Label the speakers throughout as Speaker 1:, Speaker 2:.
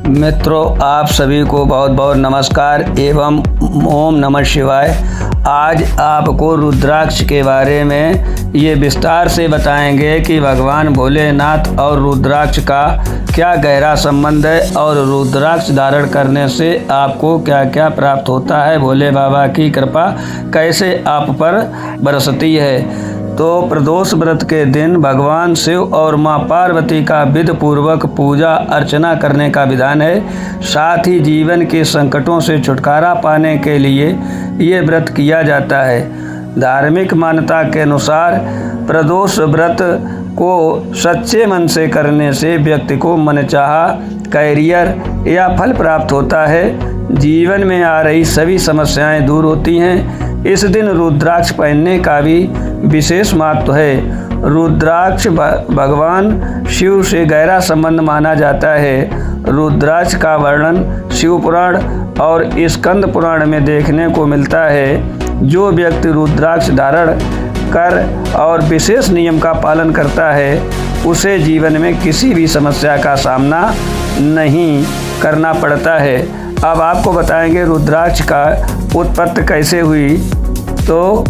Speaker 1: मित्रों, आप सभी को बहुत बहुत नमस्कार एवं ओम नमः शिवाय। आज आपको रुद्राक्ष के बारे में ये विस्तार से बताएंगे कि भगवान भोलेनाथ और रुद्राक्ष का क्या गहरा संबंध है और रुद्राक्ष धारण करने से आपको क्या क्या प्राप्त होता है, भोले बाबा की कृपा कैसे आप पर बरसती है। तो प्रदोष व्रत के दिन भगवान शिव और माँ पार्वती का विधि पूर्वक पूजा अर्चना करने का विधान है। साथ ही जीवन के संकटों से छुटकारा पाने के लिए ये व्रत किया जाता है। धार्मिक मान्यता के अनुसार प्रदोष व्रत को सच्चे मन से करने से व्यक्ति को मनचाहा कैरियर या फल प्राप्त होता है। जीवन में आ रही सभी समस्याएं दूर होती हैं। इस दिन रुद्राक्ष पहनने का भी विशेष महत्व है। रुद्राक्ष भगवान शिव से गहरा संबंध माना जाता है। रुद्राक्ष का वर्णन शिव पुराण और स्कंद पुराण में देखने को मिलता है। जो व्यक्ति रुद्राक्ष धारण कर और विशेष नियम का पालन करता है, उसे जीवन में किसी भी समस्या का सामना नहीं करना पड़ता है। अब आपको बताएंगे रुद्राक्ष का उत्पत्ति कैसे हुई। तो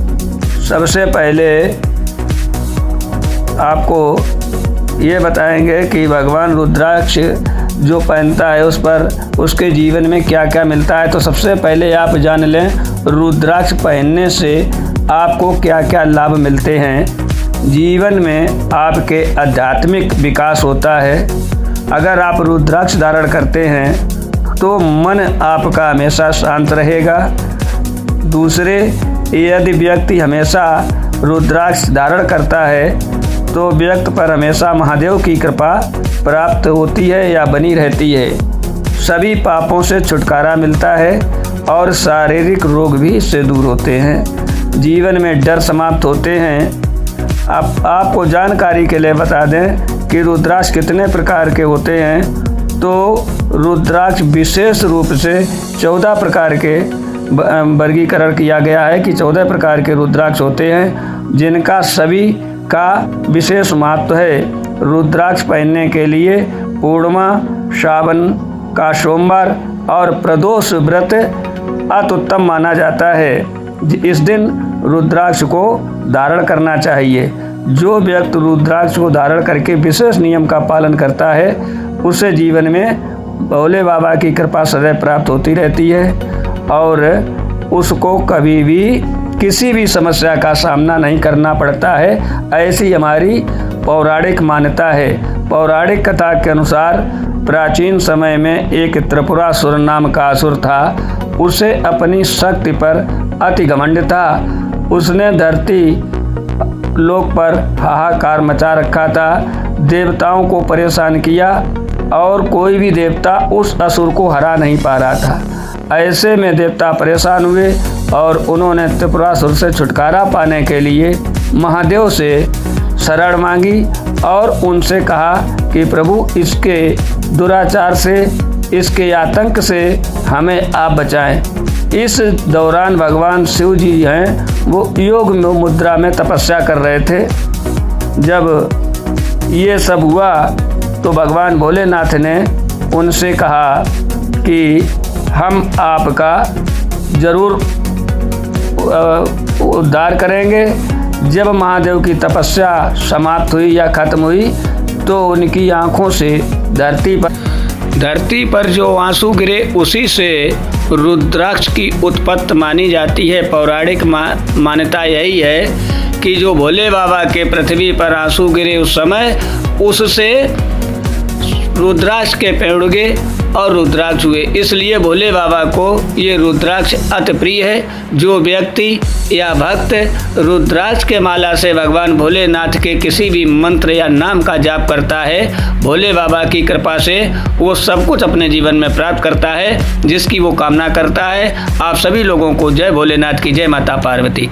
Speaker 1: सबसे पहले आपको ये बताएंगे कि भगवान रुद्राक्ष जो पहनता है उस पर उसके जीवन में क्या क्या मिलता है। तो सबसे पहले आप जान लें रुद्राक्ष पहनने से आपको क्या क्या लाभ मिलते हैं। जीवन में आपके आध्यात्मिक विकास होता है। अगर आप रुद्राक्ष धारण करते हैं तो मन आपका हमेशा शांत रहेगा। दूसरे, यदि व्यक्ति हमेशा रुद्राक्ष धारण करता है तो व्यक्ति पर हमेशा महादेव की कृपा प्राप्त होती है या बनी रहती है। सभी पापों से छुटकारा मिलता है और शारीरिक रोग भी इससे दूर होते हैं। जीवन में डर समाप्त होते हैं। आपको जानकारी के लिए बता दें कि रुद्राक्ष कितने प्रकार के होते हैं। तो रुद्राक्ष विशेष रूप से 14 प्रकार के वर्गीकरण किया गया है कि 14 प्रकार के रुद्राक्ष होते हैं, जिनका सभी का विशेष महत्व है। रुद्राक्ष पहनने के लिए पूर्णिमा, सावन का सोमवार और प्रदोष व्रत अति उत्तम माना जाता है। इस दिन रुद्राक्ष को धारण करना चाहिए। जो व्यक्ति रुद्राक्ष को धारण करके विशेष नियम का पालन करता है, उसे जीवन में भोले बाबा की कृपा सदैव प्राप्त होती रहती है और उसको कभी भी किसी भी समस्या का सामना नहीं करना पड़ता है। ऐसी हमारी पौराणिक मान्यता है। पौराणिक कथा के अनुसार प्राचीन समय में एक त्रिपुरासुर नाम का असुर था। उसे अपनी शक्ति पर अति घमंड था। उसने धरती लोक पर हाहाकार मचा रखा था। देवताओं को परेशान किया और कोई भी देवता उस असुर को हरा नहीं पा रहा था। ऐसे में देवता परेशान हुए और उन्होंने त्रिपुरासुर से छुटकारा पाने के लिए महादेव से शरण मांगी और उनसे कहा कि प्रभु, इसके दुराचार से, इसके आतंक से हमें आप बचाएं। इस दौरान भगवान शिव जी हैं, वो योग मुद्रा में तपस्या कर रहे थे। जब ये सब हुआ तो भगवान भोलेनाथ ने उनसे कहा कि हम आपका जरूर उद्धार करेंगे। जब महादेव की तपस्या समाप्त हुई या खत्म हुई तो उनकी आंखों से धरती पर जो आंसू गिरे, उसी से रुद्राक्ष की उत्पत्ति मानी जाती है। पौराणिक मान्यता यही है कि जो भोले बाबा के पृथ्वी पर आंसू गिरे उस समय, उससे रुद्राक्ष के पेड़ उगे और रुद्राक्ष हुए। इसलिए भोले बाबा को ये रुद्राक्ष अति प्रिय है। जो व्यक्ति या भक्त रुद्राक्ष के माला से भगवान भोलेनाथ के किसी भी मंत्र या नाम का जाप करता है, भोले बाबा की कृपा से वो सब कुछ अपने जीवन में प्राप्त करता है जिसकी वो कामना करता है। आप सभी लोगों को जय भोलेनाथ की, जय माता पार्वती की।